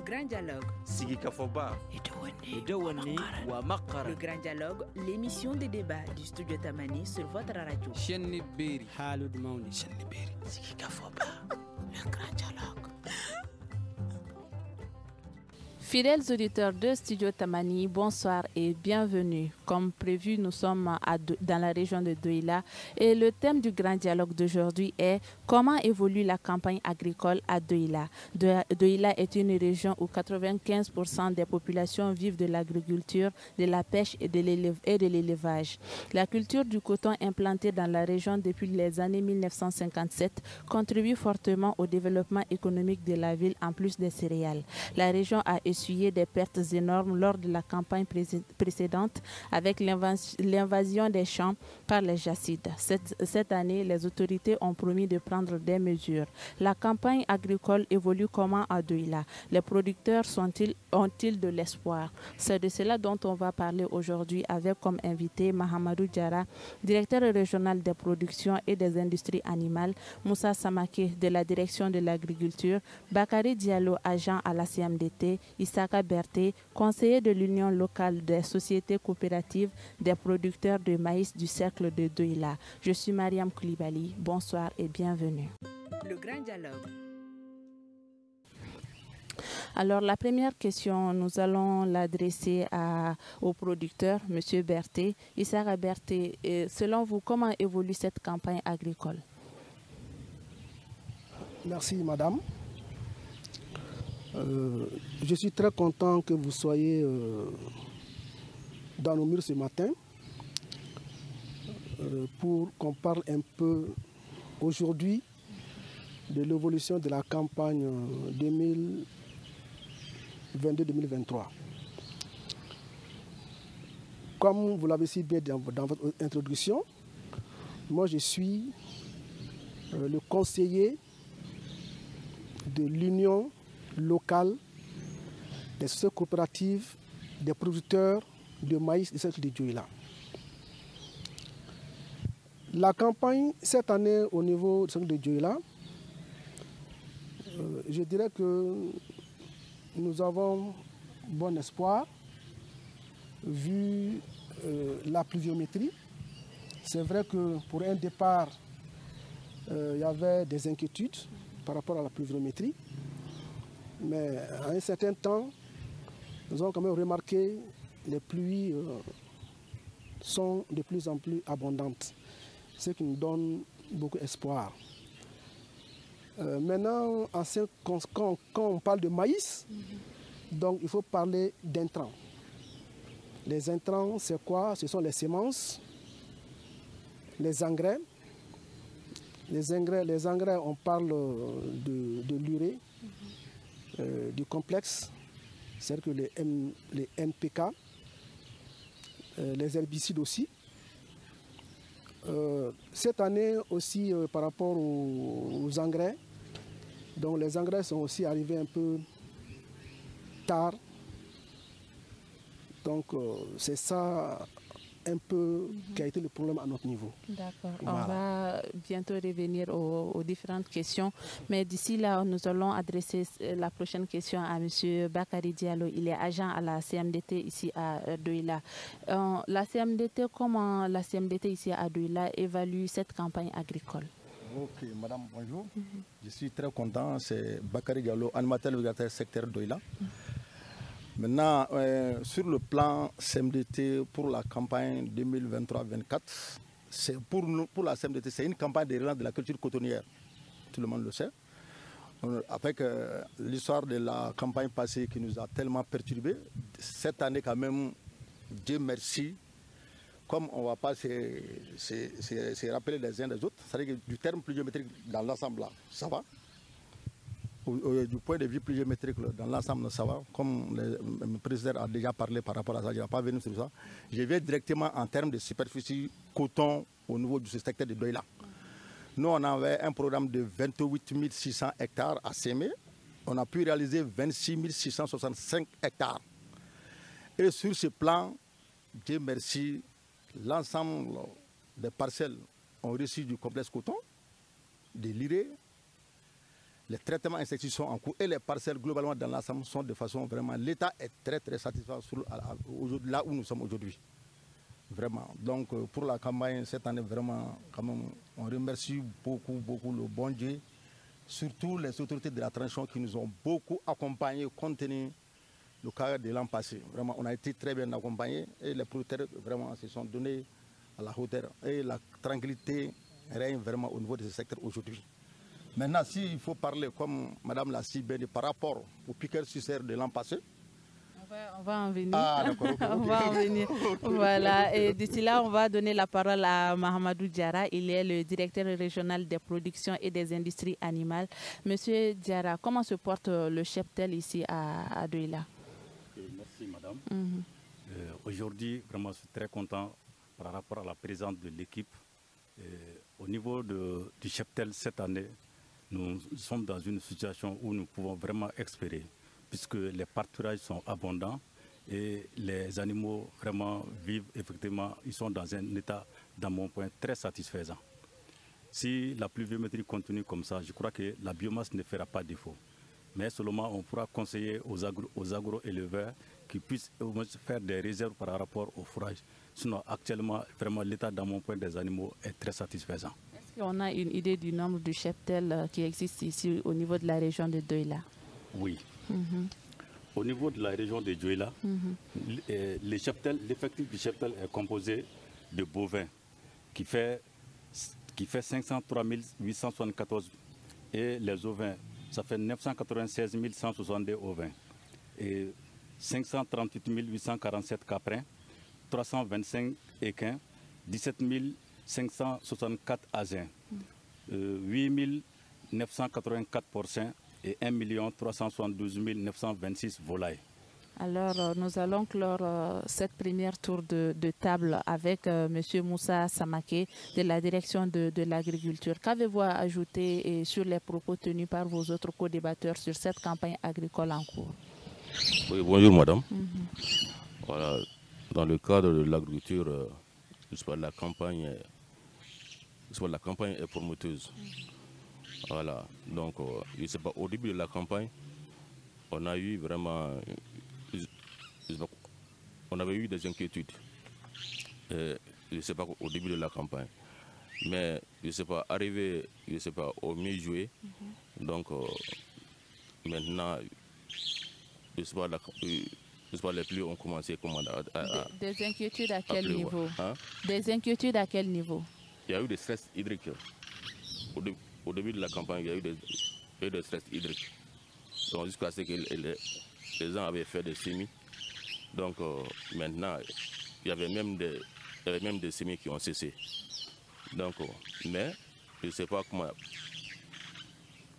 grand dialogue. Sigi Kafoba. Le grand dialogue, l'émission des débats du studio Tamani sur votre radio. Shenni Beri. Halud Mauni. Shenni Beri. Sigi Kafoba. Le grand dialogue. Fidèles auditeurs de Studio Tamani, bonsoir et bienvenue. Comme prévu, nous sommes dans la région de Douila et le thème du grand dialogue d'aujourd'hui est comment évolue la campagne agricole à Douila. Douila est une région où 95% des populations vivent de l'agriculture, de la pêche et de l'élevage. La culture du coton implantée dans la région depuis les années 1957 contribue fortement au développement économique de la ville en plus des céréales. La région a essuyé des pertes énormes lors de la campagne précédente avec l'invasion des champs par les jacides. Cette année, les autorités ont promis de prendre des mesures. La campagne agricole évolue comment à Douila? Les producteurs ont-ils de l'espoir? C'est de cela dont on va parler aujourd'hui avec comme invité Mahamadou Diarra, directeur régional des productions et des industries animales, Moussa Samake de la direction de l'agriculture, Bakary Diallo, agent à la CMDT, Isaka Berté, conseiller de l'Union locale des sociétés coopératives des producteurs de maïs du cercle de Douila. Je suis Mariam Koulibaly. Bonsoir et bienvenue. Le grand dialogue. Alors la première question, nous allons l'adresser au producteur, M. Berté. Isaka Berté, selon vous, comment évolue cette campagne agricole? Merci madame. Je suis très content que vous soyez dans nos murs ce matin pour qu'on parle un peu aujourd'hui de l'évolution de la campagne 2022-2023. Comme vous l'avez si bien dans votre introduction, moi je suis le conseiller de l'Union locale des sociétés coopératives des producteurs de maïs du cercle de Douila. La campagne cette année au niveau du cercle de Douila, je dirais que nous avons bon espoir vu la pluviométrie. C'est vrai que pour un départ, il y avait des inquiétudes par rapport à la pluviométrie. Mais à un certain temps, nous avons quand même remarqué que les pluies sont de plus en plus abondantes, ce qui nous donne beaucoup d'espoir. Maintenant, quand on parle de maïs, donc il faut parler d'intrants. Les intrants, c'est quoi? Ce sont les semences, les engrais. Les engrais, on parle de l'urée. Du complexe, c'est-à-dire que les NPK, les herbicides aussi. Cette année aussi par rapport aux engrais, donc les engrais sont aussi arrivés un peu tard. Donc c'est ça un peu qui a été le problème à notre niveau. D'accord. Voilà. On va bientôt revenir aux différentes questions. Mais d'ici là, nous allons adresser la prochaine question à M. Bakary Diallo. Il est agent à la CMDT ici à Douila. La CMDT, comment la CMDT ici à Douila évalue cette campagne agricole? Ok, madame, bonjour. Je suis très content. C'est Bakary Diallo, animateur du secteur Douila. Maintenant, sur le plan CMDT pour la campagne 2023-2024, pour la CMDT, c'est une campagne de relance de la culture cotonnière. Tout le monde le sait. Avec l'histoire de la campagne passée qui nous a tellement perturbés, cette année quand même, Dieu merci, comme on ne va pas se rappeler les uns des autres, c'est-à-dire que du terme pluviométrique dans l'ensemble là, ça va. Du point de vue pluviométrique, dans l'ensemble, ça va. Comme le président a déjà parlé par rapport à ça, je ne vais pas venir sur ça. Je vais directement en termes de superficie coton au niveau du secteur de Douila. Nous, on avait un programme de 28 600 hectares à s'aimer. On a pu réaliser 26 665 hectares. Et sur ce plan, Dieu merci, l'ensemble des parcelles ont reçu du complexe coton, de l'irée, les traitements insecticides sont en cours et les parcelles globalement dans l'ensemble sont de façon vraiment... L'État est très très satisfait là où nous sommes aujourd'hui. Vraiment. Donc pour la campagne cette année, vraiment, quand même, on remercie beaucoup le bon Dieu, surtout les autorités de la transition qui nous ont beaucoup accompagnés compte tenu le cas de l'an passé. Vraiment, on a été très bien accompagnés et les producteurs vraiment se sont donnés à la hauteur. Et la tranquillité règne vraiment au niveau de ce secteur aujourd'hui. Maintenant, s'il faut parler, comme Madame l'a si bien dit, par rapport aux piqueurs suceurs de l'an passé, on va en venir. Ah, d'accord. Okay. On va en venir. Voilà. Et d'ici là, on va donner la parole à Mahamadou Diarra. Il est le directeur régional des productions et des industries animales. Monsieur Diarra, comment se porte le cheptel ici à Douila? Merci, madame. Aujourd'hui, vraiment, je suis très content par rapport à la présence de l'équipe. Au niveau du cheptel cette année, nous sommes dans une situation où nous pouvons vraiment espérer, puisque les pâturages sont abondants et les animaux vraiment vivent, effectivement, ils sont dans un état, dans mon point, très satisfaisant. Si la pluviométrie continue comme ça, je crois que la biomasse ne fera pas défaut. Mais seulement on pourra conseiller aux agro-éleveurs qui puissent faire des réserves par rapport au fourrage. Sinon, actuellement, vraiment, l'état, dans mon point, des animaux est très satisfaisant. Est-ce qu'on a une idée du nombre de cheptels qui existent ici au niveau de la région de Douila? Oui. Au niveau de la région de Douila, l'effectif du cheptel est composé de bovins qui fait 503 874 et les ovins, ça fait 996 162 ovins et 538 847 caprins, 325 équins, 17 564 asins, 8 984 porcins et 1 372 926 volailles. Alors, nous allons clore cette première tour de table avec M. Moussa Samaké de la direction de l'agriculture. Qu'avez-vous à ajouter sur les propos tenus par vos autres co-débatteurs sur cette campagne agricole en cours? Oui, bonjour madame. Voilà, dans le cadre de l'agriculture, la campagne est prometteuse. Voilà, donc je sais pas, au début de la campagne, on a eu vraiment, on avait eu des inquiétudes. Je ne sais pas au début de la campagne, mais je ne sais pas, arrivé, je sais pas, au mi-juillet, donc maintenant, je sais pas, les pluies ont commencé à des inquiétudes à quel niveau? Hein? Des inquiétudes à quel niveau? Il y a eu des stress hydriques. Au début de la campagne, il y a eu des stress hydriques. Donc jusqu'à ce que les gens avaient fait des semis. Donc maintenant, il y avait même des semis qui ont cessé. Donc, mais je ne sais pas comment.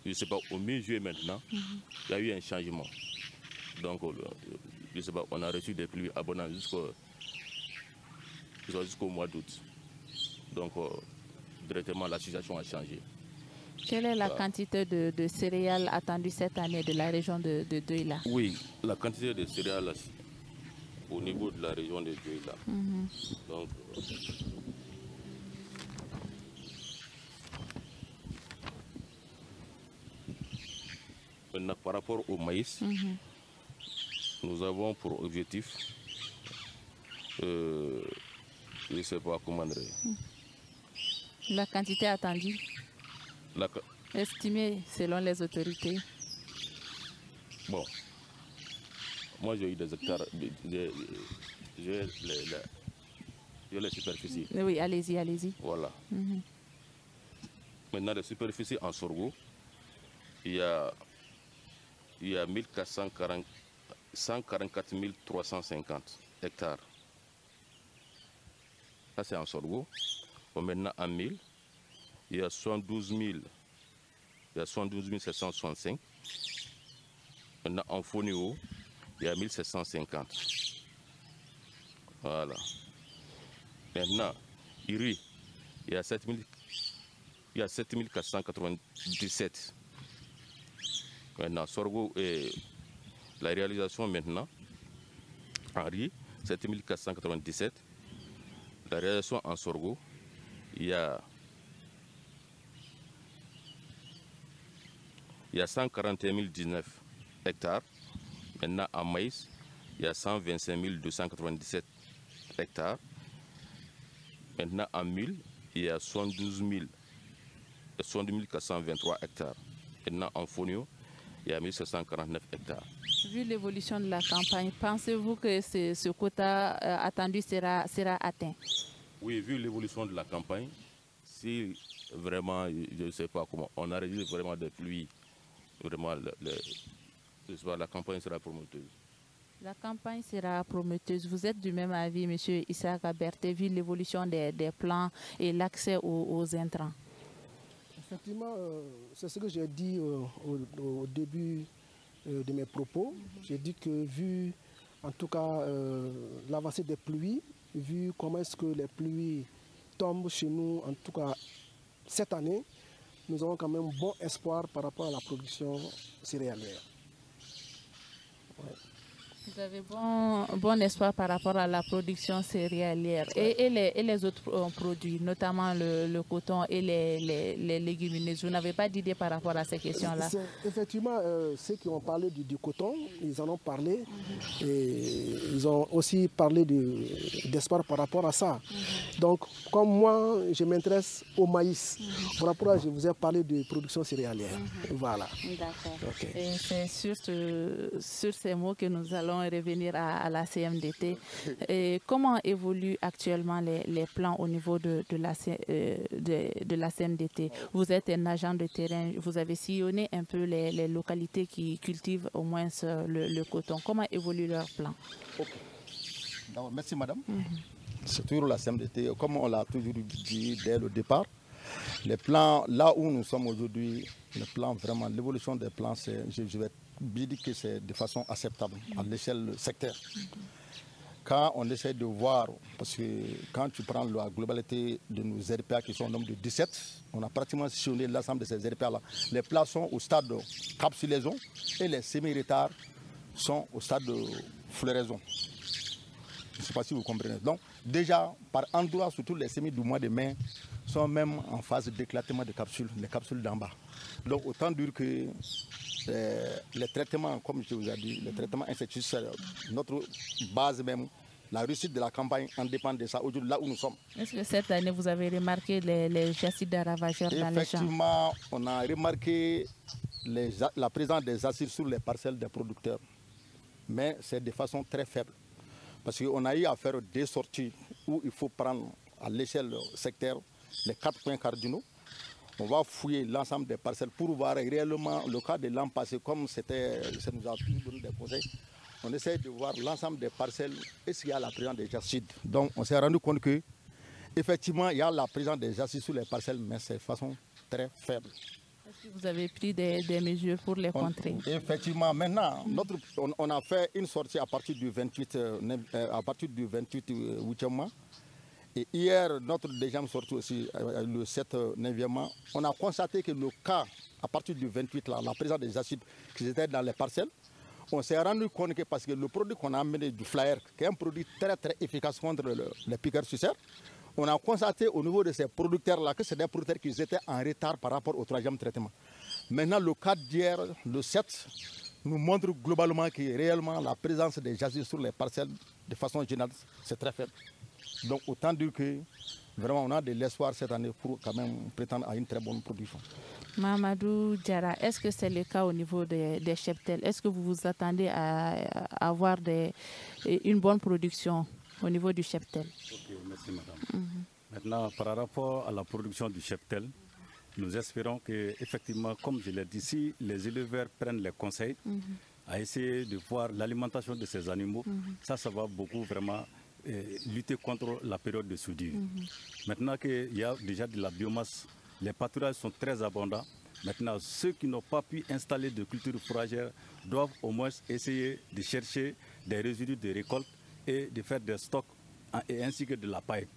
Je ne sais pas, au mi-juillet maintenant, il y a eu un changement. Donc, je ne sais pas, on a reçu des pluies abondantes jusqu'au mois d'août. Donc, directement, la situation a changé. Quelle est la quantité de céréales attendue cette année de la région de Douila? Oui, la quantité de céréales au niveau de la région de Douila. Donc, maintenant, par rapport au maïs, nous avons pour objectif, je ne sais pas comment dire. La quantité attendue? Estimée selon les autorités? Bon, moi j'ai eu des hectares, j'ai les superficies. Oui, allez-y. Voilà. Maintenant, les superficies en sorgho, il y a 144 350 hectares. Ça, c'est en sorgho. Bon, maintenant, en mil, il y a 72 765. Maintenant, en fonio, il y a 1750. Voilà. Maintenant, IRI, il y a 7497. Maintenant, sorgho et la réalisation maintenant, en riz, 7497. La réalisation en sorgho, il y a il y a 141 019 hectares. Maintenant, en maïs, il y a 125 297 hectares. Maintenant, en mil, il y a 72 423 hectares. Maintenant, en fonio, il y a 1749 hectares. Vu l'évolution de la campagne, pensez-vous que ce quota attendu sera atteint? Oui, vu l'évolution de la campagne, si vraiment, je ne sais pas comment, on a réduit vraiment des pluies, vraiment, la campagne sera prometteuse. La campagne sera prometteuse. Vous êtes du même avis, M. Issa Berté, vu l'évolution des plants et l'accès aux intrants? Effectivement, c'est ce que j'ai dit au début de mes propos. J'ai dit que vu, en tout cas, l'avancée des pluies, vu comment est-ce que les pluies tombent chez nous, en tout cas cette année, nous avons quand même bon espoir par rapport à la production céréalière. Ouais. Vous avez bon espoir par rapport à la production céréalière et les autres produits, notamment le coton et les légumineuses. Vous n'avez pas d'idée par rapport à ces questions-là? Effectivement, ceux qui ont parlé du coton, ils en ont parlé et ils ont aussi parlé d'espoir par rapport à ça. Donc, comme moi, je m'intéresse au maïs. Pour rapport à, je vous ai parlé de production céréalière. Voilà. D'accord. Okay. Et c'est sur ces mots que nous allons revenir à la CMDT. Et comment évoluent actuellement les plans au niveau de la CMDT? Vous êtes un agent de terrain, vous avez sillonné un peu les localités qui cultivent au moins le coton. Comment évoluent leurs plans? Okay. Merci madame. C'est toujours la CMDT, comme on l'a toujours dit dès le départ. Les plans, là où nous sommes aujourd'hui, les plans vraiment, l'évolution des plans, je vais bien dire que c'est de façon acceptable à l'échelle secteur. Quand on essaie de voir, parce que quand tu prends la globalité de nos RPA qui sont au nombre de 17, on a pratiquement sillonné l'ensemble de ces RPA-là. Les plans sont au stade de capsulaison et les semi-retards sont au stade de floraison. Je ne sais pas si vous comprenez. Donc, déjà, par endroit, surtout les semis du mois de mai, sont même en phase d'éclatement de capsules, les capsules d'en bas. Donc, autant dire que les traitements, comme je vous ai dit, les traitements insecticides, notre base même, la réussite de la campagne en dépend de ça, aujourd'hui, là où nous sommes. Est-ce que cette année, vous avez remarqué les jacides ravageurs dans les champs? Effectivement, on a remarqué la présence des acides sur les parcelles des producteurs, mais c'est de façon très faible. Parce qu'on a eu à faire des sorties où il faut prendre à l'échelle secteur les 4 points cardinaux. On va fouiller l'ensemble des parcelles pour voir réellement le cas de l'an passé, comme ça nous a pu donner des conseils. On essaie de voir l'ensemble des parcelles, est-ce qu'il y a la présence des acides. Donc on s'est rendu compte que effectivement il y a la présence des acides sur les parcelles, mais c'est de façon très faible. Est-ce que vous avez pris des mesures pour les contrer? Effectivement, maintenant, on a fait une sortie à partir du 28 8e mois. Et hier, notre deuxième sortie aussi, le 7 9e mois, on a constaté que le cas, à partir du 28, là, la présence des acides qui étaient dans les parcelles, on s'est rendu compte que parce que le produit qu'on a amené du flyer, qui est un produit très très efficace contre les piqueurs suceurs, on a constaté au niveau de ces producteurs-là que c'est des producteurs qui étaient en retard par rapport au 3e traitement. Maintenant, le cas d'hier, le 7, nous montre globalement que réellement la présence des acides sur les parcelles, de façon générale, c'est très faible. Donc autant dire que vraiment on a de l'espoir cette année pour quand même prétendre à une très bonne production. Mamadou Diarra, est-ce que c'est le cas au niveau des cheptels? Est-ce que vous vous attendez à avoir une bonne production au niveau du cheptel? Ok, merci madame. Maintenant, par rapport à la production du cheptel, nous espérons que, effectivement, comme je l'ai dit, si les éleveurs prennent les conseils à essayer de voir l'alimentation de ces animaux, ça va beaucoup vraiment lutter contre la période de soudure. Maintenant qu'il y a déjà de la biomasse, les pâturages sont très abondants. Maintenant, ceux qui n'ont pas pu installer de culture fourragère doivent au moins essayer de chercher des résidus de récolte et de faire des stocks et ainsi que de la paille.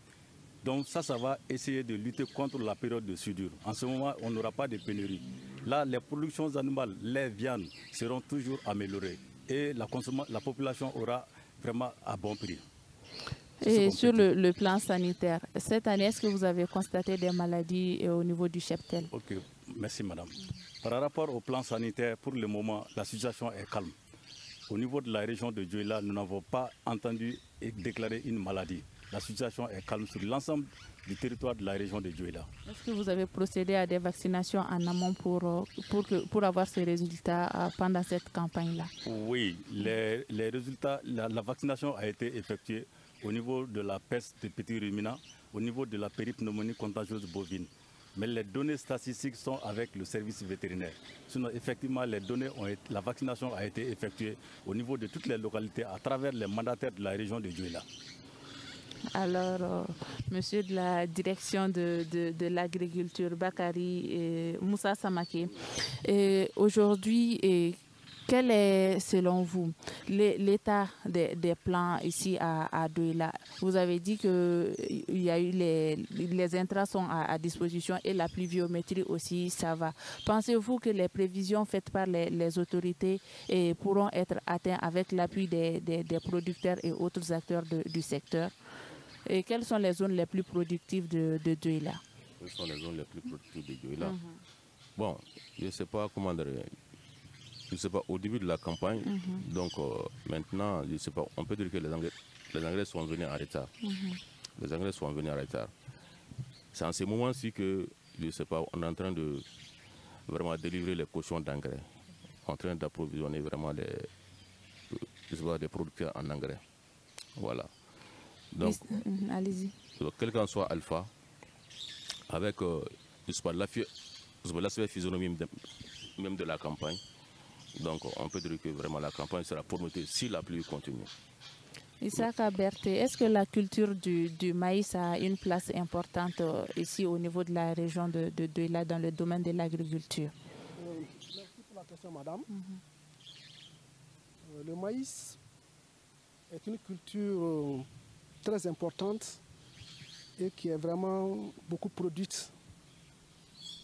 Donc ça va essayer de lutter contre la période de soudure. En ce moment, on n'aura pas de pénurie. Là, les productions animales, les viandes seront toujours améliorées et la population aura vraiment à bon prix. Et sur le plan sanitaire, cette année, est-ce que vous avez constaté des maladies au niveau du cheptel? Ok. Merci madame. Par rapport au plan sanitaire, pour le moment, la situation est calme. Au niveau de la région de Dioula, nous n'avons pas entendu déclarer une maladie. La situation est calme sur l'ensemble du territoire de la région de Dioula. Est-ce que vous avez procédé à des vaccinations en amont pour avoir ces résultats pendant cette campagne-là? Oui, les résultats, la vaccination a été effectuée au niveau de la peste des petits ruminants, au niveau de la péripneumonie contagieuse bovine. Mais les données statistiques sont avec le service vétérinaire. Sinon, effectivement, la vaccination a été effectuée au niveau de toutes les localités à travers les mandataires de la région de Dioula. Alors, monsieur de la direction de l'agriculture, Bakary et Moussa Samake, aujourd'hui, quel est, selon vous, l'état des plants ici à Douala? Vous avez dit que y a eu les intrants sont à disposition et la pluviométrie aussi, ça va. Pensez-vous que les prévisions faites par les autorités pourront être atteintes avec l'appui des producteurs et autres acteurs du secteur? Et quelles sont les zones les plus productives de Douala? Quelles sont les zones les plus productives de Douala? Bon, je ne sais pas comment dire. Je ne sais pas, au début de la campagne, donc maintenant, je ne sais pas, on peut dire que les engrais sont venus en retard. Les engrais sont venus en retard. C'est en ce moment-ci que, je ne sais pas, on est en train de vraiment délivrer les cautions d'engrais. En train d'approvisionner vraiment les producteurs en engrais. Voilà. Donc, allez-y. Quel qu'en soit Alpha, avec l'aspect physionomie même de la campagne, donc on peut dire que vraiment la campagne sera promoutée si la pluie continue. Isaka Berté, est-ce que la culture du maïs a une place importante ici au niveau de la région de Douala dans le domaine de l'agriculture? Merci pour la question, madame. Le maïs est une culture très importante et qui est vraiment beaucoup produite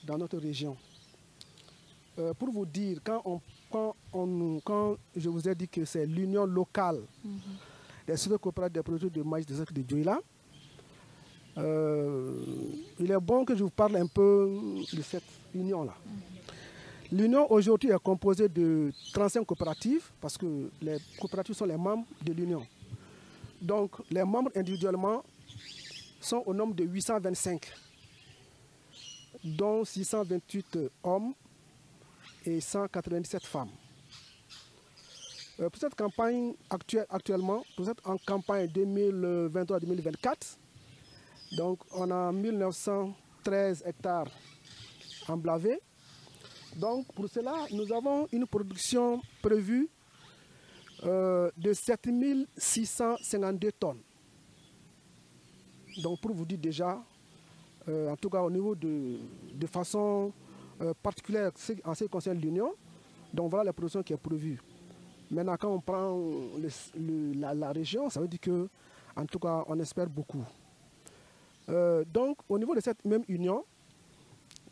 dans notre région. Pour vous dire, quand je vous ai dit que c'est l'union locale des sociétés coopératives des producteurs de maïs de Douala, il est bon que je vous parle un peu de cette union-là. L'union aujourd'hui est composée de 35 coopératives parce que les coopératives sont les membres de l'union. Donc les membres individuellement sont au nombre de 825, dont 628 hommes et 197 femmes. Pour cette campagne actuellement, pour cette campagne 2023-2024, donc on a 1913 hectares emblavés. Donc pour cela, nous avons une production prévue de 7652 tonnes. Donc pour vous dire déjà, en tout cas au niveau de façon particulière en ce qui concerne l'Union, donc voilà la production qui est prévue. Maintenant, quand on prend la région, ça veut dire que, en tout cas, on espère beaucoup. Donc, au niveau de cette même union,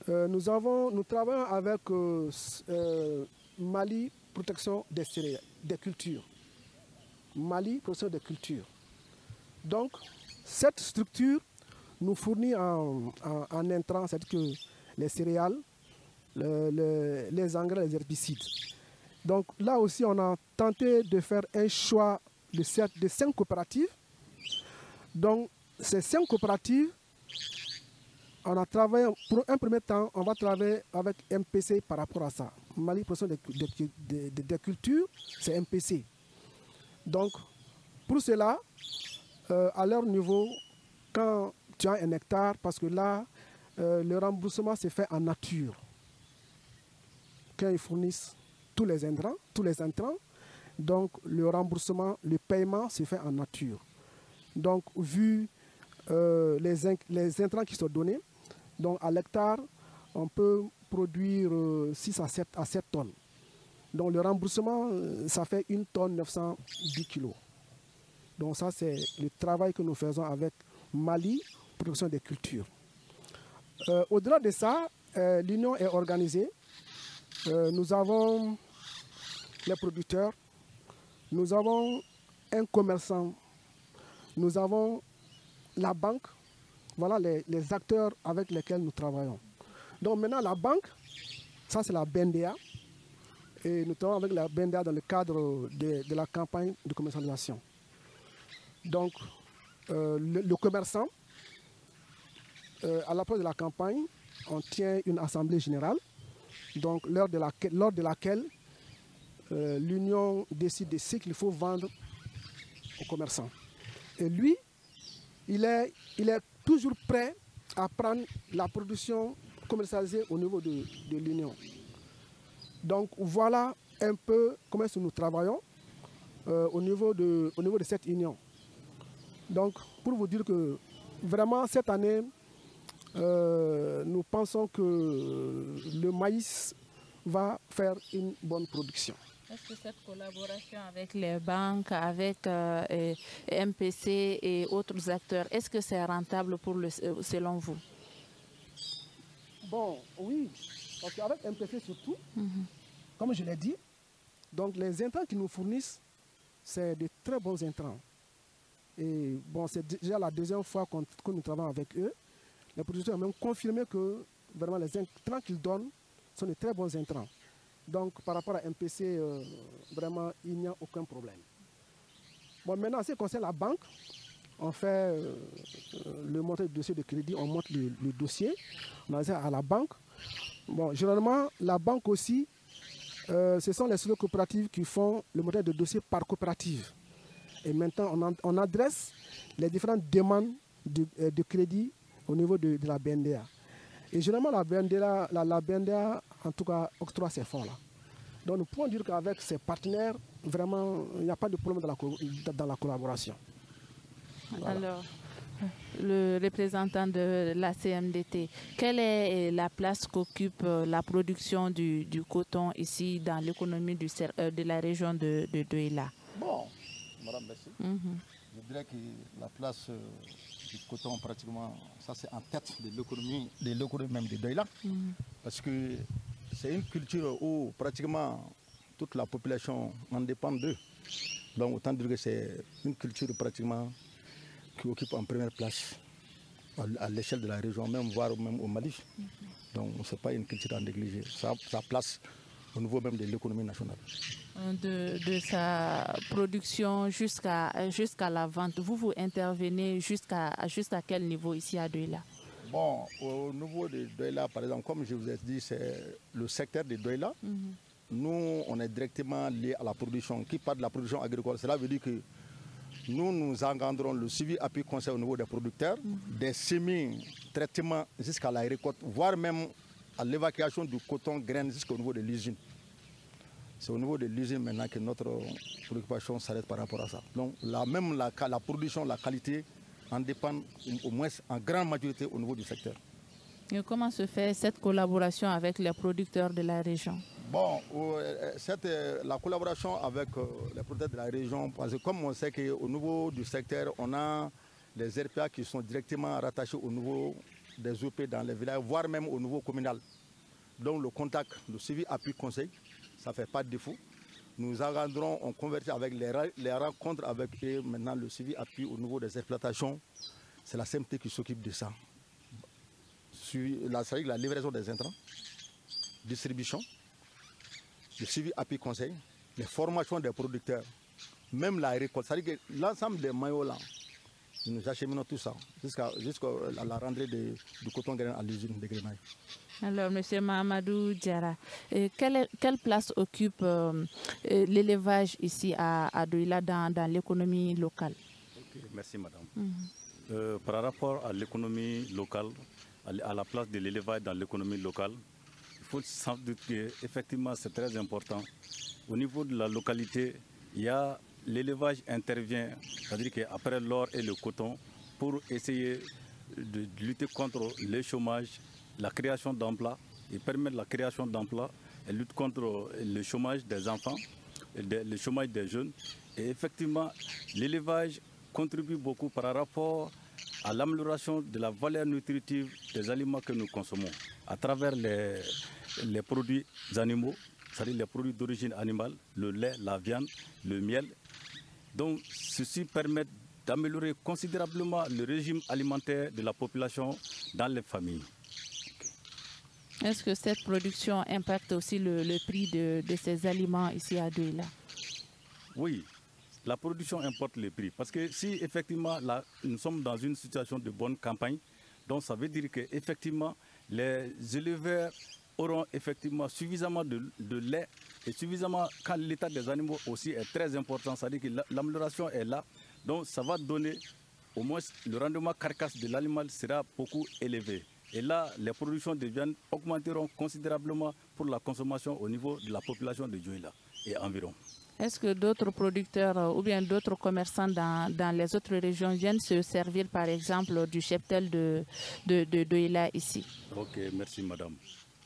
nous travaillons avec Mali Protection des cultures. Mali Protection des cultures. Donc, cette structure nous fournit en intrants, c'est-à-dire que les céréales, les engrais, les herbicides. Donc là aussi, on a tenté de faire un choix de 5 coopératives. Donc ces 5 coopératives, on a travaillé, pour un premier temps, on va travailler avec MPC par rapport à ça. Mali Protection des cultures, c'est MPC. Donc pour cela, à leur niveau, quand tu as un hectare, parce que là, le remboursement se fait en nature. Quand ils fournissent tous les intrants, donc le remboursement, le paiement se fait en nature. Donc vu les intrants qui sont donnés, donc à l'hectare, on peut produire 6 à 7 tonnes. Donc le remboursement, ça fait 1 tonne 910 kilos. Donc ça, c'est le travail que nous faisons avec Mali, Protection des cultures. Au-delà de ça, l'union est organisée. Nous avons les producteurs, nous avons un commerçant, nous avons la banque, voilà les acteurs avec lesquels nous travaillons. Donc maintenant la banque, ça c'est la BNDA, et nous travaillons avec la BNDA dans le cadre de la campagne de commercialisation. Donc le commerçant, à l'approche de la campagne, on tient une assemblée générale, donc lors de laquelle l'union décide de ce qu'il faut vendre aux commerçants. Et lui, il est toujours prêt à prendre la production commercialisée au niveau de l'union. Donc voilà un peu comment est-ce que nous travaillons au niveau de cette union. Donc pour vous dire que vraiment cette année, nous pensons que le maïs va faire une bonne production. Est-ce que cette collaboration avec les banques, avec MPC et autres acteurs, est-ce que c'est rentable selon vous? Bon, oui, parce qu'avec MPC surtout, comme je l'ai dit, donc les intrants qu'ils nous fournissent, c'est de très bons intrants. Et bon, c'est déjà la deuxième fois que nous travaillons avec eux. Les producteurs ont même confirmé que vraiment les intrants qu'ils donnent sont de très bons intrants. Donc par rapport à MPC, vraiment il n'y a aucun problème. Bon, maintenant, en ce qui concerne la banque, on fait le montage du dossier de crédit, on monte le dossier, on a ça à la banque. Bon, généralement, la banque aussi, ce sont les sociétés coopératives qui font le montage de dossier par coopérative. Et maintenant, on adresse les différentes demandes de crédit au niveau de la BNDA. Et généralement, la BNDA, en tout cas, octroie ces fonds-là. Donc, nous pouvons dire qu'avec ces partenaires, vraiment, il n'y a pas de problème dans la collaboration. Voilà. Alors, le représentant de la CMDT, quelle est la place qu'occupe la production du coton ici dans l'économie de la région de Douala? Bon, madame, merci. Je dirais que la place du coton, pratiquement, ça c'est en tête de l'économie même de Douala. Parce que c'est une culture où pratiquement toute la population en dépend d'eux. Donc autant dire que c'est une culture pratiquement qui occupe en première place à l'échelle de la région, même voire même au Mali. Donc ce n'est pas une culture à négliger. Ça place au niveau même de l'économie nationale. De sa production jusqu'à la vente, vous intervenez jusqu'à quel niveau ici à Douala? Bon, au niveau de Douala, par exemple, comme je vous ai dit, c'est le secteur de Douala. Nous, on est directement lié à la production. Qui parle de la production agricole, cela veut dire que nous encadrons le suivi appui conseil au niveau des producteurs, des semis, traitements jusqu'à la récolte, voire même à l'évacuation du coton graine jusqu'au niveau de l'usine. C'est au niveau de l'usine maintenant que notre préoccupation s'arrête par rapport à ça. Donc la production, la qualité en dépend au moins en grande majorité au niveau du secteur. Et comment se fait cette collaboration avec les producteurs de la région? Bon, la collaboration avec les producteurs de la région, parce que comme on sait qu'au niveau du secteur, on a des RPA qui sont directement rattachés au niveau des OP dans les villages, voire même au niveau communal. Donc le contact, le suivi appui conseil, ça ne fait pas de défaut. Nous encadrons, on convertit avec les rencontres avec eux. Maintenant, le suivi appui au niveau des exploitations, c'est la CMT qui s'occupe de ça. C'est-à-dire la livraison des intrants, distribution, le suivi appui conseil, les formations des producteurs, même la récolte. C'est-à-dire que l'ensemble des maillots là, nous acheminons tout ça jusqu'à la rentrée du coton grain à l'usine de Grenaille. Alors, M. Mahamadou Diarra, quelle place occupe l'élevage ici à Douala dans l'économie locale? Okay, merci madame. Par rapport à l'économie locale, à la place de l'élevage dans l'économie locale, il faut sans doute qu'effectivement c'est très important. Au niveau de la localité, l'élevage intervient, c'est-à-dire qu'après l'or et le coton, pour essayer de lutter contre le chômage, la création d'emplois, et permettre la création d'emplois et lutte contre le chômage des enfants, le chômage des jeunes. Et effectivement, l'élevage contribue beaucoup par rapport à l'amélioration de la valeur nutritive des aliments que nous consommons à travers les produits animaux, c'est-à-dire les produits d'origine animale, le lait, la viande, le miel. Donc, ceci permet d'améliorer considérablement le régime alimentaire de la population dans les familles. Est-ce que cette production impacte aussi le prix de ces aliments ici à Douala? Oui, la production importe les prix. Parce que si effectivement là, nous sommes dans une situation de bonne campagne, donc ça veut dire qu'effectivement les éleveurs auront effectivement suffisamment de lait et suffisamment, quand l'état des animaux aussi est très important, c'est-à-dire que l'amélioration est là, donc ça va donner au moins le rendement carcasse de l'animal sera beaucoup élevé. Et là, les productions de viande augmenteront considérablement pour la consommation au niveau de la population de Douala et environ. Est-ce que d'autres producteurs ou bien d'autres commerçants dans les autres régions viennent se servir par exemple du cheptel de Douala ici? Ok, merci madame.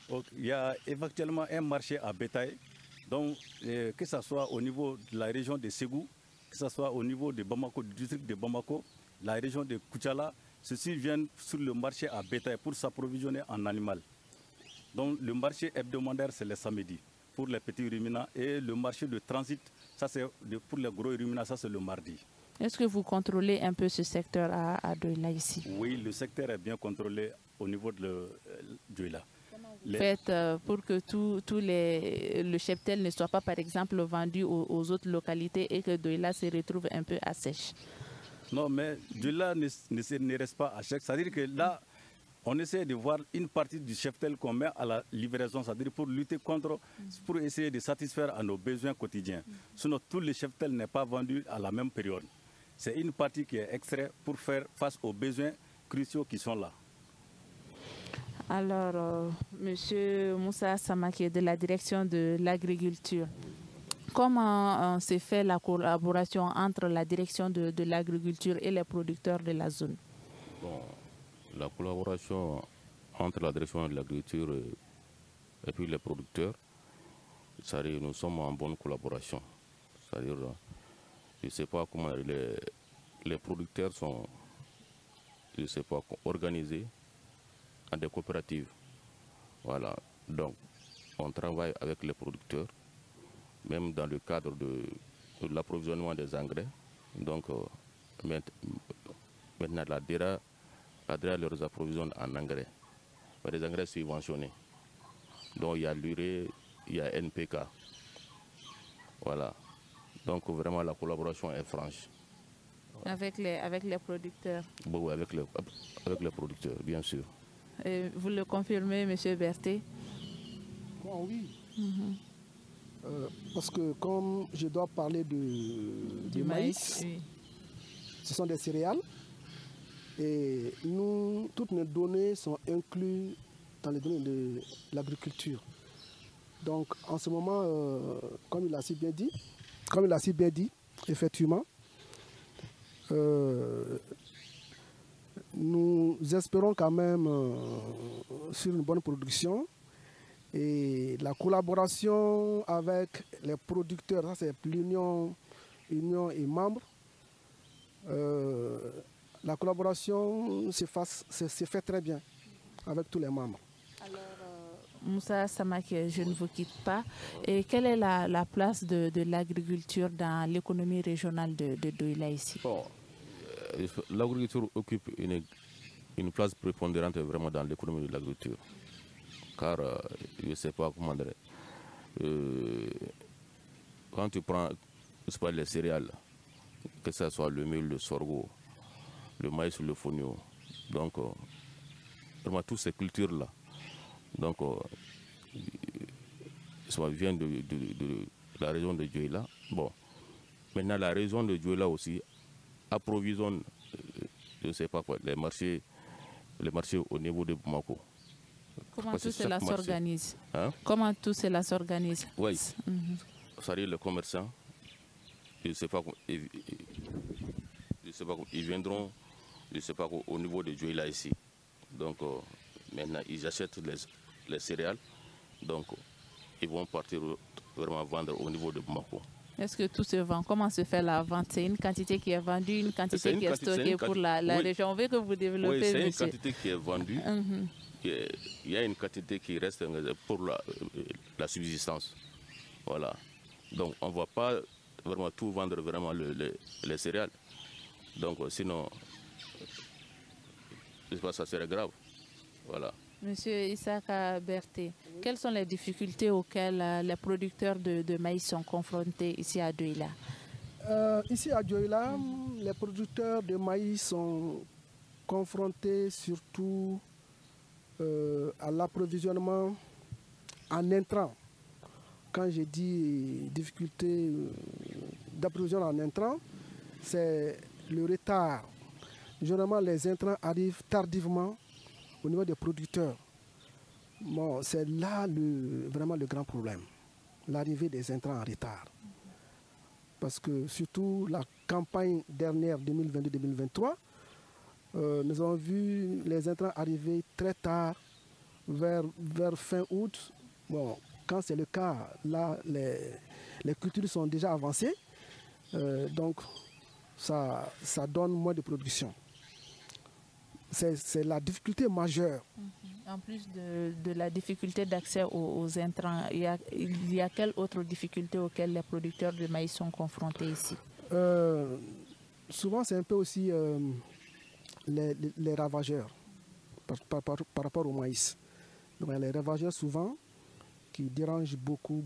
Donc, il y a éventuellement un marché à bétail, donc que ce soit au niveau de la région de Ségou, que ce soit au niveau de Bamako, du district de Bamako, la région de Koutiala, ceux-ci viennent sur le marché à bétail pour s'approvisionner en animal. Donc le marché hebdomadaire, c'est le samedi pour les petits ruminants et le marché de transit, ça c'est pour les gros ruminants, ça c'est le mardi. Est-ce que vous contrôlez un peu ce secteur à Douala ici? Oui, le secteur est bien contrôlé au niveau de Douala. Faites pour que le cheptel ne soit pas par exemple vendu aux autres localités et que Douala se retrouve un peu à sèche? Non, mais Douala ne reste pas à sèche. C'est-à-dire que là, on essaie de voir une partie du cheptel qu'on met à la livraison, c'est-à-dire pour lutter contre, pour essayer de satisfaire à nos besoins quotidiens. Sinon, tout le cheptel n'est pas vendu à la même période. C'est une partie qui est extraite pour faire face aux besoins cruciaux qui sont là. Alors, Monsieur Moussa Samake de la direction de l'agriculture, comment s'est fait la collaboration entre la direction de l'agriculture et les producteurs de la zone? Bon, la collaboration entre la direction de l'agriculture et puis les producteurs, c'est-à-dire nous sommes en bonne collaboration. C'est-à-dire, je ne sais pas comment les producteurs sont, je ne sais pas, organisés en des coopératives. Voilà, donc on travaille avec les producteurs, même dans le cadre de l'approvisionnement des engrais. Donc maintenant la DERA leur approvisionne en engrais, des engrais subventionnés. Donc il y a l'urée, il y a NPK. Voilà. Donc vraiment la collaboration est franche. Avec les producteurs? Oui, avec les producteurs, bien sûr. Et vous le confirmez, M. Berthet? Bon, oui. Parce que comme je dois parler du maïs, oui. Ce sont des céréales. Et nous, toutes nos données sont incluses dans les données de l'agriculture. Donc en ce moment, comme il a si bien dit, effectivement, nous espérons quand même sur une bonne production et la collaboration avec les producteurs, ça c'est l'union et membres. La collaboration se fait très bien avec tous les membres. Alors, Moussa Samake, je ne vous quitte pas. Et quelle est la place de l'agriculture dans l'économie régionale de Douala ici? Bon, l'agriculture occupe une place prépondérante vraiment dans l'économie de l'agriculture. Car, je ne sais pas comment dire, quand tu prends les céréales, que ce soit le mil, le sorgho, le maïs ou le fonio, donc vraiment toutes ces cultures-là, donc ça vient de la région de Douala. Bon, maintenant la région de Douala aussi approvisionne, je ne sais pas quoi, les marchés au niveau de Bamako. Comment tout cela s'organise? Comment tout cela s'organise? Oui, c'est-à-dire les commerçants, je ne sais pas, ils viendront, je ne sais pas, au niveau de Douala ici. Donc maintenant ils achètent les céréales, donc ils vont partir vraiment vendre au niveau de Bamako. Est-ce que tout se vend? Comment se fait la vente? C'est une quantité qui est vendue, une quantité qui est stockée pour la région? On veut que vous développez, oui, c'est une monsieur. quantité qui est vendue. Il y a une quantité qui reste pour la subsistance. Voilà. Donc on ne va pas vraiment tout vendre vraiment les céréales. Donc sinon, ça serait grave. Voilà. Monsieur Issaka Berté, quelles sont les difficultés auxquelles les producteurs de maïs sont confrontés ici à Douila? Ici à Douila, les producteurs de maïs sont confrontés surtout à l'approvisionnement en intrants. Quand je dis difficulté d'approvisionnement en intrants, c'est le retard. Généralement, les intrants arrivent tardivement au niveau des producteurs. Bon, c'est là vraiment le grand problème, l'arrivée des intrants en retard. Parce que surtout la campagne dernière 2022-2023, nous avons vu les intrants arriver très tard, vers fin août. Bon, quand c'est le cas, là, les cultures sont déjà avancées, donc ça donne moins de production. C'est la difficulté majeure. En plus de la difficulté d'accès aux intrants, il y a quelle autre difficulté auxquelles les producteurs de maïs sont confrontés ici? Souvent, c'est un peu aussi les ravageurs par rapport au maïs. Donc, il y a les ravageurs souvent qui dérangent beaucoup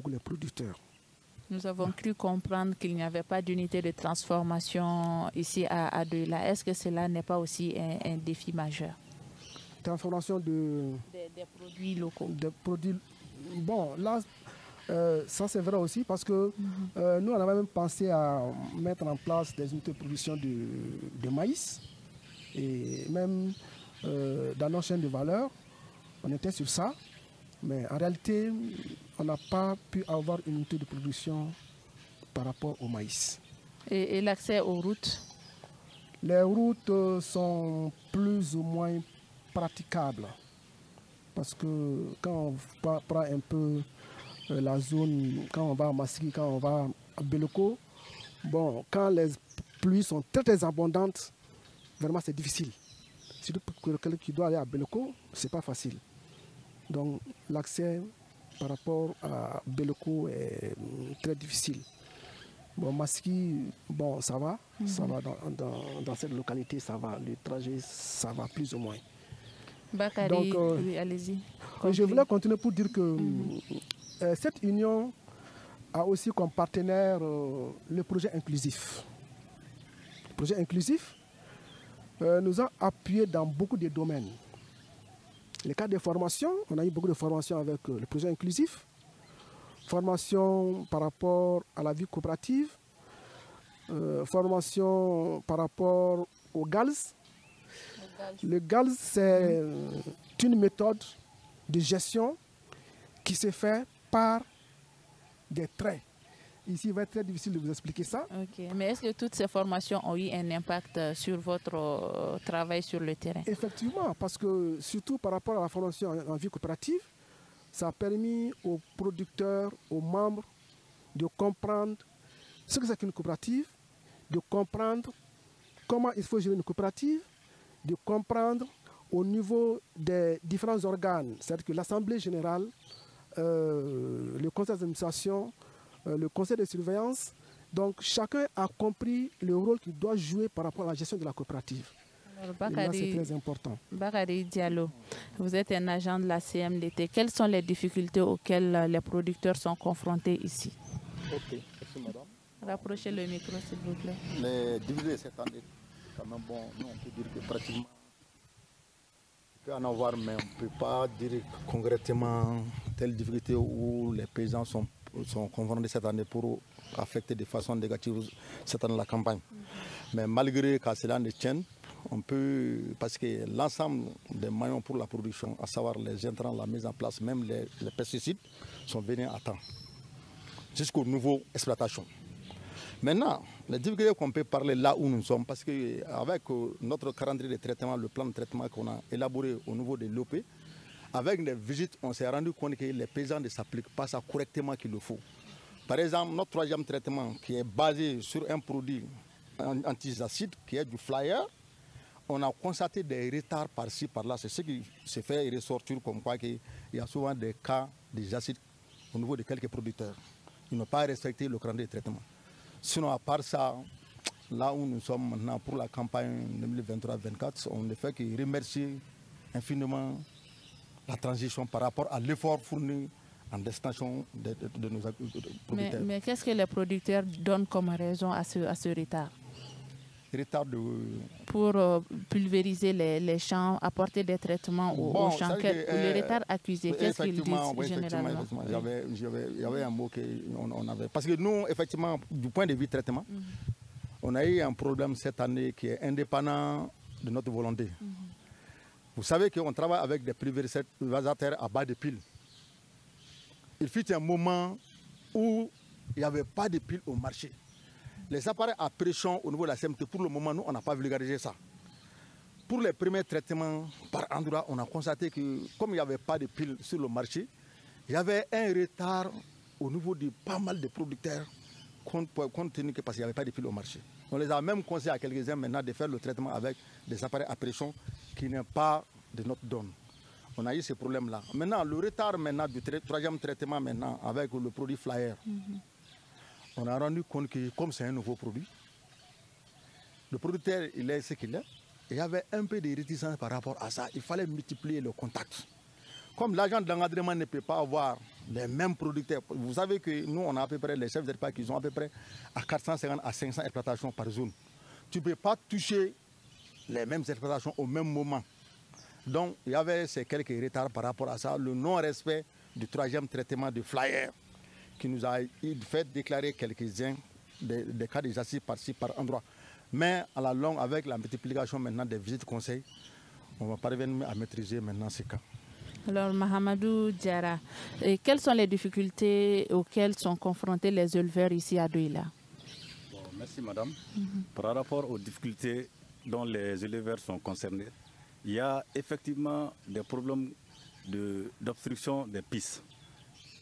les producteurs. Nous avons cru comprendre qu'il n'y avait pas d'unité de transformation ici à Douila. Est-ce que cela n'est pas aussi un défi majeur? Transformation des produits locaux. Des produits. Bon, là, ça c'est vrai aussi parce que nous, on avait même pensé à mettre en place des unités de production de maïs et même dans nos chaînes de valeur, on était sur ça. Mais en réalité, on n'a pas pu avoir une unité de production par rapport au maïs. Et l'accès aux routes? Les routes sont plus ou moins praticables. Parce que quand on prend un peu la zone, quand on va à Massiki, quand on va à Beloko, bon, quand les pluies sont très abondantes, vraiment c'est difficile. Surtout pour quelqu'un qui doit aller à Beloko, c'est pas facile. Donc l'accès par rapport à Beloko est très difficile. Bon, Massiki, bon, ça va, ça va dans cette localité, ça va, le trajet, ça va plus ou moins. Bakary, donc, oui, allez-y. Je voulais continuer pour dire que cette union a aussi comme partenaire le projet inclusif. Le projet inclusif nous a appuyés dans beaucoup de domaines. Les cas de formation, on a eu beaucoup de formations avec le projet inclusif. Formation par rapport à la vie coopérative. Formation par rapport au GALS. Le GALS, c'est une méthode de gestion qui se fait par des traits. Ici, il va être très difficile de vous expliquer ça. Okay. Mais est-ce que toutes ces formations ont eu un impact sur votre travail sur le terrain? Effectivement, parce que surtout par rapport à la formation en vie coopérative, ça a permis aux producteurs, aux membres de comprendre ce que c'est qu'une coopérative, de comprendre comment il faut gérer une coopérative, de comprendre au niveau des différents organes, c'est-à-dire que l'Assemblée générale, le conseil d'administration, le conseil de surveillance. Donc chacun a compris le rôle qu'il doit jouer par rapport à la gestion de la coopérative. C'est très important. Bakary Diallo, vous êtes un agent de la CMDT. Quelles sont les difficultés auxquelles les producteurs sont confrontés ici? Ok, merci madame. Rapprochez le micro s'il vous plaît. Les difficultés cette année, quand même, bon, nous on peut dire que pratiquement il peut en avoir, mais on ne peut pas dire concrètement telle difficulté où les paysans sont confrontés cette année pour affecter de façon négative cette année la campagne. Mais malgré que cela ne tienne, on peut, parce que l'ensemble des maillons pour la production, à savoir les intrants, la mise en place, même les pesticides, sont venus à temps, jusqu'au niveau exploitation. Maintenant, les difficultés qu'on peut parler là où nous sommes, parce qu'avec notre calendrier de traitement, le plan de traitement qu'on a élaboré au niveau de l'OP, avec les visites, on s'est rendu compte que les paysans ne s'appliquent pas ça correctement qu'il le faut. Par exemple, notre troisième traitement, qui est basé sur un produit anti-acide, qui est du flyer, on a constaté des retards par-ci, par-là. C'est ce qui se fait ressortir comme quoi qu'il y a souvent des cas des acides au niveau de quelques producteurs. Ils n'ont pas respecté le calendrier de traitement. Sinon, à part ça, là où nous sommes maintenant pour la campagne 2023-2024, on ne fait que remercier infiniment la transition par rapport à l'effort fourni en destination de nos producteurs. Mais qu'est-ce que les producteurs donnent comme raison à ce retard? Retard de... Pour pulvériser les champs, apporter des traitements aux champs. Le retard accusé, qu'est-ce qu'ils disent généralement? Il y avait un mot qu'on avait. Parce que nous, effectivement, du point de vue traitement, on a eu un problème cette année qui est indépendant de notre volonté. Vous savez qu'on travaille avec des pulvérisateurs à bas de piles. Il fut un moment où il n'y avait pas de piles au marché. Les appareils à pression au niveau de la CMT, pour le moment, nous, on n'a pas vulgarisé ça. Pour les premiers traitements par endroit, on a constaté que comme il n'y avait pas de piles sur le marché, il y avait un retard au niveau de pas mal de producteurs compte tenu que parce qu'il n'y avait pas de piles au marché. On les a même conseillé à quelques-uns maintenant de faire le traitement avec des appareils à pression qui n'est pas de notre donne. On a eu ce problème-là. Maintenant, le retard maintenant du troisième traitement maintenant avec le produit Flyer, on a rendu compte que comme c'est un nouveau produit, le producteur il est ce qu'il est. Il y avait un peu de réticence par rapport à ça. Il fallait multiplier le contact. Comme l'agent d'encadrement ne peut pas avoir les mêmes producteurs, vous savez que nous, on a à peu près, les chefs d'exploitation qui sont à peu près à 450 à 500 exploitations par zone. Tu ne peux pas toucher les mêmes exploitations au même moment. Donc, il y avait ces quelques retards par rapport à ça. Le non-respect du troisième traitement de Flyer qui nous a fait déclarer quelques-uns des cas d'exercice par-ci, par endroit. Mais à la longue, avec la multiplication maintenant des visites conseils, on va parvenir à maîtriser maintenant ces cas. Alors, Mahamadou Diarra, quelles sont les difficultés auxquelles sont confrontés les éleveurs ici à Douila? Merci, madame. Par rapport aux difficultés dont les éleveurs sont concernés, il y a effectivement des problèmes d'obstruction des pistes.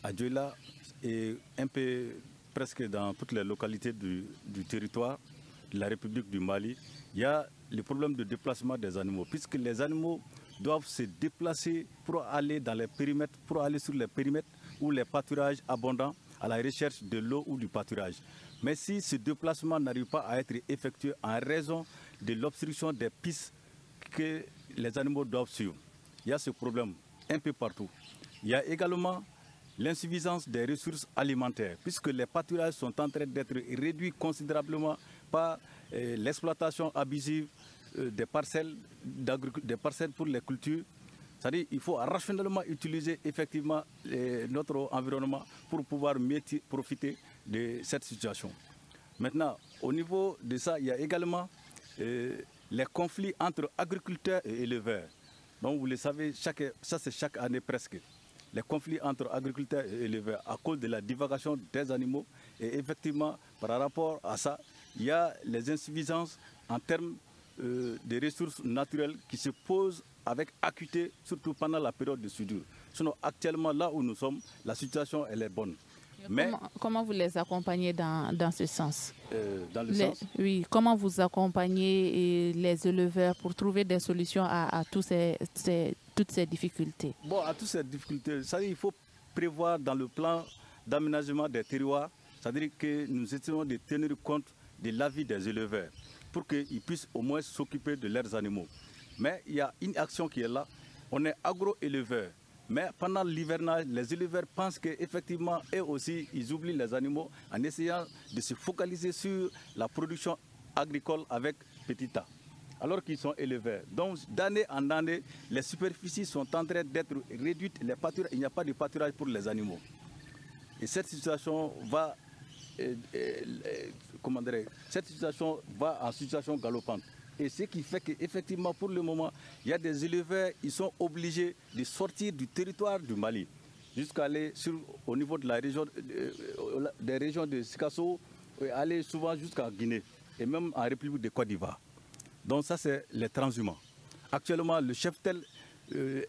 À Douila et un peu presque dans toutes les localités du territoire de la République du Mali, il y a le problème de déplacement des animaux, puisque les animaux doivent se déplacer pour aller dans les périmètres, pour aller sur les périmètres ou les pâturages abondants à la recherche de l'eau ou du pâturage. Mais si ce déplacement n'arrive pas à être effectué en raison de l'obstruction des pistes que les animaux doivent suivre, il y a ce problème un peu partout. Il y a également l'insuffisance des ressources alimentaires, puisque les pâturages sont en train d'être réduits considérablement par l'exploitation abusive des parcelles pour les cultures. C'est-à-dire qu'il faut rationnellement utiliser effectivement notre environnement pour pouvoir mieux profiter de cette situation. Maintenant, au niveau de ça, il y a également les conflits entre agriculteurs et éleveurs. Donc vous le savez, ça c'est chaque année presque. Les conflits entre agriculteurs et éleveurs à cause de la divagation des animaux. Et effectivement, par rapport à ça, il y a les insuffisances en termes de ressources naturelles qui se posent avec acuité, surtout pendant la période de soudure. Sinon, actuellement, là où nous sommes, la situation elle est bonne. Mais comment vous les accompagnez dans ce sens? Dans le sens? Oui, comment vous accompagnez les éleveurs pour trouver des solutions à toutes ces difficultés? Bon, à toutes ces difficultés, il faut prévoir dans le plan d'aménagement des terroirs, c'est-à-dire que nous essayons de tenir compte de l'avis des éleveurs pour qu'ils puissent au moins s'occuper de leurs animaux. Mais il y a une action qui est là, on est agro-éleveurs. Mais pendant l'hivernage, les éleveurs pensent qu'effectivement, eux aussi, ils oublient les animaux en essayant de se focaliser sur la production agricole avec petit a, alors qu'ils sont éleveurs. Donc, d'année en année, les superficies sont en train d'être réduites. Il n'y a pas de pâturage pour les animaux. Et cette situation va, en situation galopante. Et ce qui fait qu'effectivement, pour le moment, il y a des éleveurs, ils sont obligés de sortir du territoire du Mali jusqu'à aller au niveau de la région, des régions de Sikasso, et aller souvent jusqu'à Guinée et même en République de Côte d'Ivoire. Donc ça, c'est les transhumants. Actuellement, le cheptel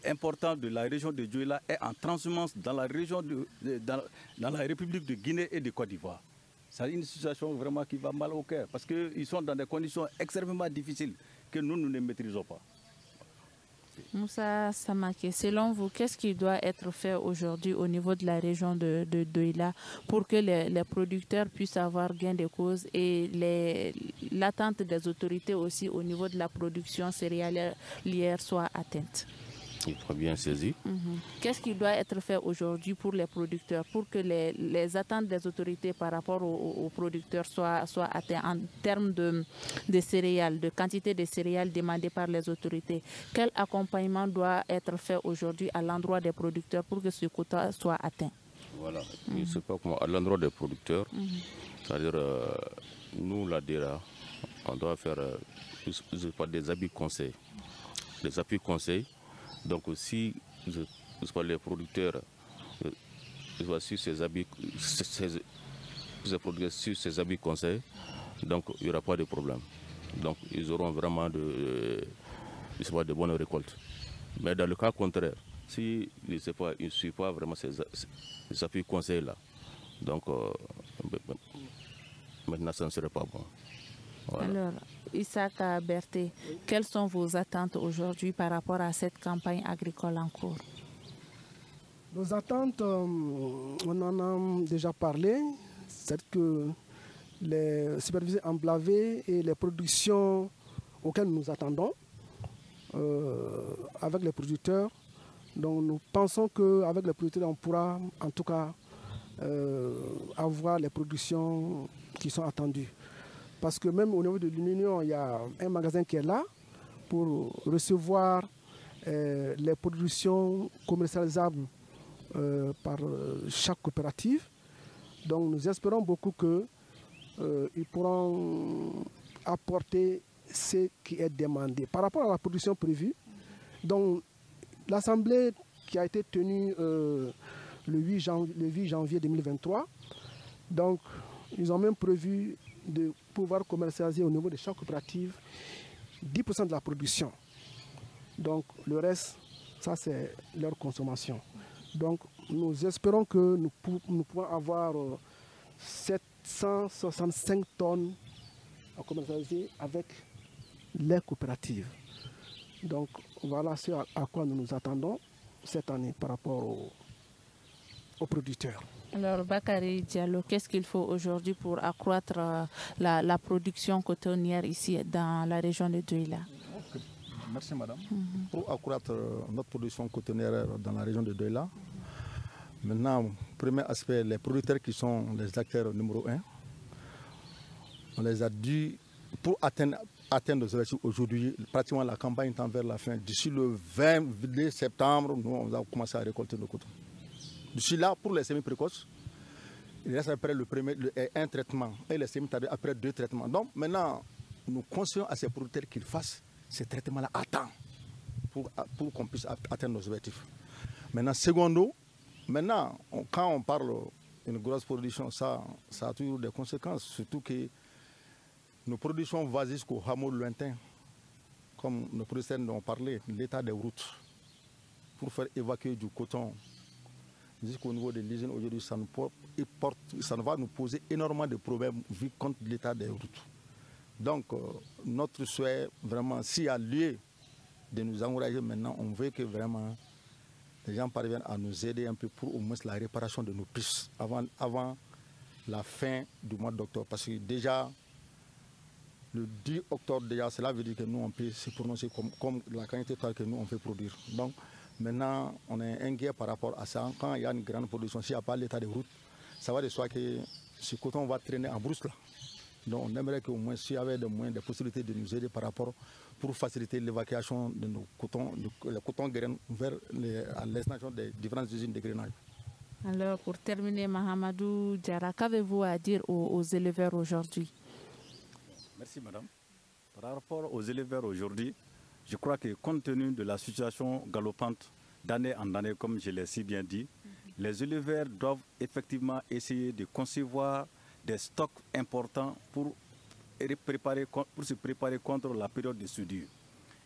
important de la région de Douila est en transhumance dans la région dans la République de Guinée et de Côte d'Ivoire. C'est une situation vraiment qui va mal au cœur parce qu'ils sont dans des conditions extrêmement difficiles que nous ne maîtrisons pas. Moussa Samake, selon vous, qu'est-ce qui doit être fait aujourd'hui au niveau de la région de Douila pour que les producteurs puissent avoir gain de cause et l'attente des autorités aussi au niveau de la production céréalière soit atteinte? Il faut bien saisi. Qu'est-ce qui doit être fait aujourd'hui pour les producteurs, pour que les attentes des autorités par rapport aux producteurs soient atteintes en termes de céréales, de quantité de céréales demandées par les autorités? Quel accompagnement doit être fait aujourd'hui à l'endroit des producteurs pour que ce quota soit atteint? Voilà, je sais pas comment, à l'endroit des producteurs, c'est-à-dire nous, la DERA, on doit faire des appuis conseils. Des appuis conseils. Donc si les producteurs sur ces habits conseils, donc il n'y aura pas de problème. Donc ils auront vraiment de bonnes récoltes. Mais dans le cas contraire, si ils ne suivent pas vraiment ces appuis conseils là, donc maintenant ça ne serait pas bon. Voilà. Alors, Issaka Berté, quelles sont vos attentes aujourd'hui par rapport à cette campagne agricole en cours? Nos attentes, on en a déjà parlé, c'est que les supervisés emblavés et les productions auxquelles nous attendons avec les producteurs, donc nous pensons qu'avec les producteurs, on pourra en tout cas avoir les productions qui sont attendues. Parce que même au niveau de l'Union, il y a un magasin qui est là pour recevoir les productions commercialisables par chaque coopérative. Donc nous espérons beaucoup qu'ils pourront apporter ce qui est demandé. Par rapport à la production prévue, donc l'Assemblée qui a été tenue le 8 janvier 2023, donc ils ont même prévu de pouvoir commercialiser au niveau de chaque coopérative 10% de la production. Donc le reste, ça c'est leur consommation. Donc nous espérons que nous pourrons avoir 765 tonnes à commercialiser avec les coopératives. Donc voilà ce à quoi nous nous attendons cette année par rapport aux producteurs. Alors, Bakary Diallo, qu'est-ce qu'il faut aujourd'hui pour accroître la production cotonnière ici dans la région de Douala? Merci madame. Pour accroître notre production cotonnière dans la région de Douala, maintenant, premier aspect, les producteurs qui sont les acteurs numéro 1, on les a dû, pour atteindre nos objectifs aujourd'hui, pratiquement la campagne tend vers la fin. D'ici le 20 septembre, nous on va commencer à récolter nos cotons. D'ici là, pour les semis précoces, il reste après un traitement et les semis tardés après 2 traitements. Donc maintenant, nous conseillons à ces producteurs qu'ils fassent ces traitements-là à temps pour qu'on puisse atteindre nos objectifs. Maintenant, secondo, quand on parle d'une grosse production, ça a toujours des conséquences, surtout que nos productions vont jusqu'au hameau lointain, comme nos producteurs ont parlé, l'état des routes, pour faire évacuer du coton jusqu'au niveau de l'usine aujourd'hui, ça va nous poser énormément de problèmes vu compte de l'état des routes. Donc, notre souhait, vraiment, s'il y a lieu de nous encourager maintenant, on veut que vraiment les gens parviennent à nous aider un peu pour au moins la réparation de nos pistes avant la fin du mois d'octobre. Parce que déjà, le 10 octobre, cela veut dire que nous, on peut se prononcer comme la quantité que nous, on peut produire. Donc, maintenant, on est inquiet par rapport à ça. Quand il y a une grande production, s'il n'y a pas l'état de route, ça va de soi que ce coton va traîner en brousse là. Donc on aimerait qu'au moins s'il y avait des moyens, des possibilités de nous aider par rapport pour faciliter l'évacuation de nos cotons, les cotons graines vers à destination des différentes usines de grainage. Alors pour terminer, Mahamadou Diarra, qu'avez-vous à dire aux éleveurs aujourd'hui? Merci madame. Par rapport aux éleveurs aujourd'hui, je crois que compte tenu de la situation galopante d'année en année, comme je l'ai si bien dit, les éleveurs doivent effectivement essayer de concevoir des stocks importants pour se préparer contre la période de soudure.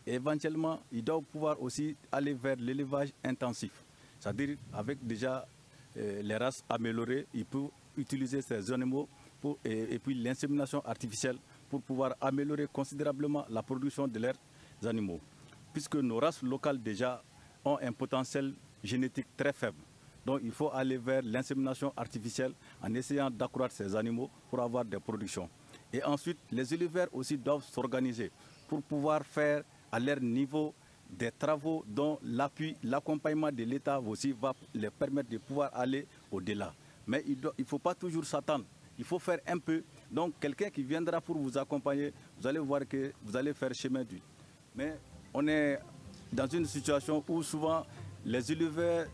Et éventuellement, ils doivent pouvoir aussi aller vers l'élevage intensif. C'est-à-dire avec déjà les races améliorées, ils peuvent utiliser ces animaux et puis l'insémination artificielle pour pouvoir améliorer considérablement la production de leurs animaux. Puisque nos races locales déjà ont un potentiel génétique très faible. Donc il faut aller vers l'insémination artificielle en essayant d'accroître ces animaux pour avoir des productions. Et ensuite, les éleveurs aussi doivent s'organiser pour pouvoir faire à leur niveau des travaux dont l'appui, l'accompagnement de l'État aussi va les permettre de pouvoir aller au-delà. Mais il ne faut pas toujours s'attendre. Il faut faire un peu. Donc, quelqu'un qui viendra pour vous accompagner, vous allez voir que vous allez faire chemin d'huile. Mais on est dans une situation où souvent les éleveurs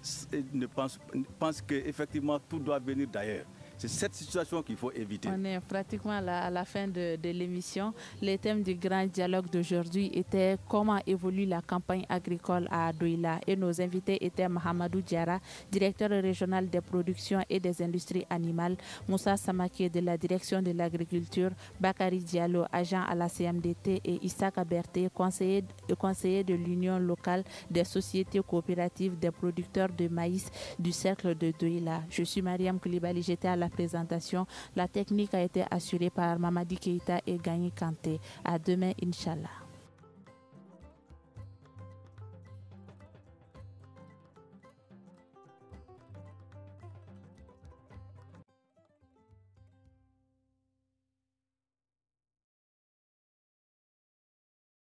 pensent qu'effectivement tout doit venir d'ailleurs. C'est cette situation qu'il faut éviter. On est pratiquement à la fin de l'émission. Le thème du grand dialogue d'aujourd'hui était comment évolue la campagne agricole à Douila. Et nos invités étaient Mahamadou Diara, directeur régional des productions et des industries animales, Moussa Samake de la direction de l'agriculture, Bakary Diallo, agent à la CMDT et Issaka Berté, conseiller de l'Union locale des sociétés coopératives des producteurs de maïs du cercle de Douila. Je suis Mariam Koulibaly, j'étais à la présentation. La technique a été assurée par Mamadi Keita et Gagné Kanté. À demain, Inch'Allah.